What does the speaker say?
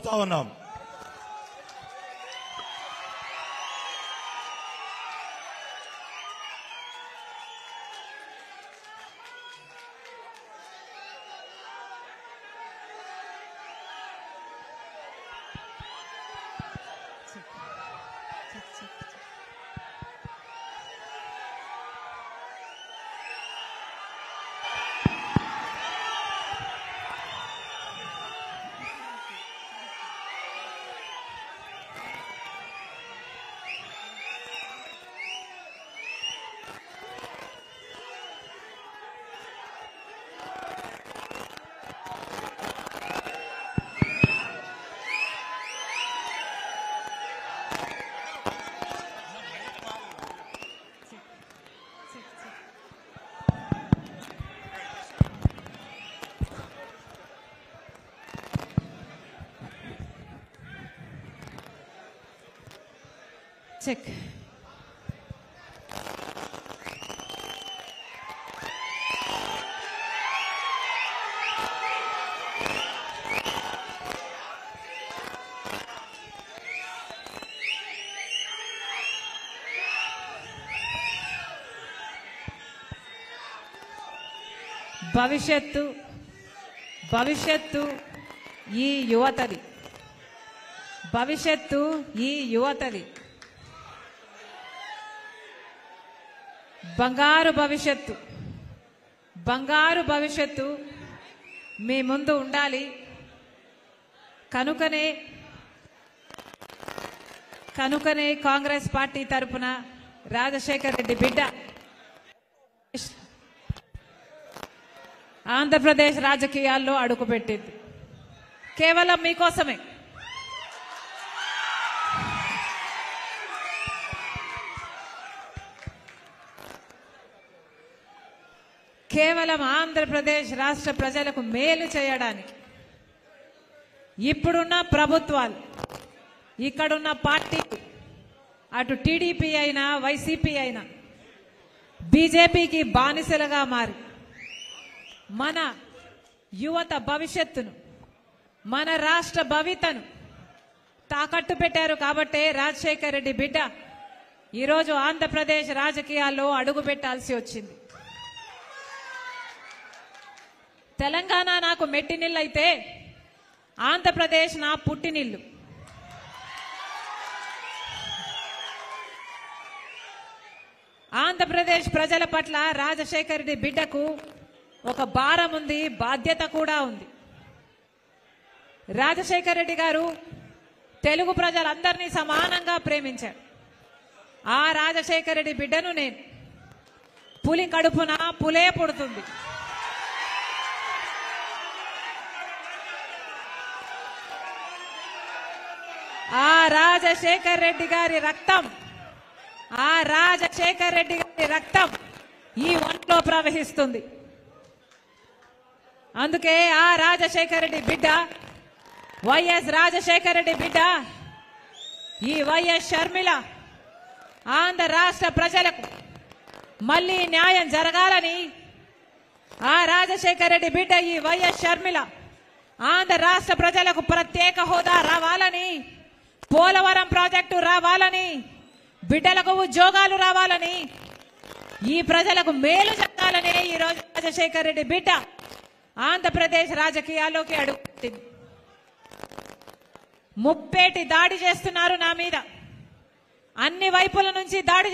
కోరుతా ఉన్నాం. చెక్. భవిష్యత్తు ఈ యువతది. భవిష్యత్తు ఈ యువతది. బంగారు భవిష్యత్తు మీ ముందు ఉండాలి. కనుకనే కాంగ్రెస్ పార్టీ తరపున రాజశేఖర్ రెడ్డి బిడ్డ ఆంధ్రప్రదేశ్ రాజకీయాల్లో అడుగుపెట్టింది. కేవలం మీకోసమే. కేవలం ఆంధ్రప్రదేశ్ రాష్ట్ర ప్రజలకు మేలు చేయడానికి ఇప్పుడున్న ప్రభుత్వాలు, ఇక్కడున్న పార్టీలు, అటు టీడీపీ అయినా వైసీపీ అయినా బీజేపీకి బానిసలుగా మారి మన యువత భవిష్యత్తును, మన రాష్ట్ర భవితను తాకట్టు పెట్టారు. కాబట్టే రాజశేఖర్ రెడ్డి బిడ్డ ఈరోజు ఆంధ్రప్రదేశ్ రాజకీయాల్లో అడుగు పెట్టాల్సి వచ్చింది. తెలంగాణ నాకు మెట్టినిల్లు అయితే ఆంధ్రప్రదేశ్ నా పుట్టినిల్లు. ఆంధ్రప్రదేశ్ ప్రజల పట్ల రాజశేఖర్ రెడ్డి బిడ్డకు ఒక భారం ఉంది, బాధ్యత కూడా ఉంది. రాజశేఖర్ రెడ్డి గారు తెలుగు ప్రజలందరినీ సమానంగా ప్రేమించారు. ఆ రాజశేఖర్ రెడ్డి బిడ్డను నేను పులి కడుపున పులే పుడుతుంది. ఆ రాజశేఖర్ రెడ్డి గారి రక్తం ఈ ఒంట్లో ప్రవహిస్తుంది. అందుకే ఆ రాజశేఖర్ రెడ్డి బిడ్డ, వైఎస్ రాజశేఖర్ రెడ్డి బిడ్డ, ఈ వైఎస్ షర్మిల ఆంధ్ర రాష్ట్ర ప్రజలకు మళ్ళీ న్యాయం జరగాలని, ఆ రాజశేఖర్ రెడ్డి బిడ్డ ఈ వైఎస్ షర్మిల ఆంధ్ర రాష్ట్ర ప్రజలకు ప్రత్యేక హోదా రావాలని, పోలవరం ప్రాజెక్టు రావాలని, బిడ్డలకు ఉద్యోగాలు రావాలని, ఈ ప్రజలకు మేలు జరగాలని ఈరోజు రాజశేఖర్ రెడ్డి బిడ్డ ఆంధ్రప్రదేశ్ రాజకీయాల్లోకి అడుగుపెట్టింది. ముప్పేటి దాడి చేస్తున్నారు నా మీద, అన్ని వైపుల నుంచి దాడి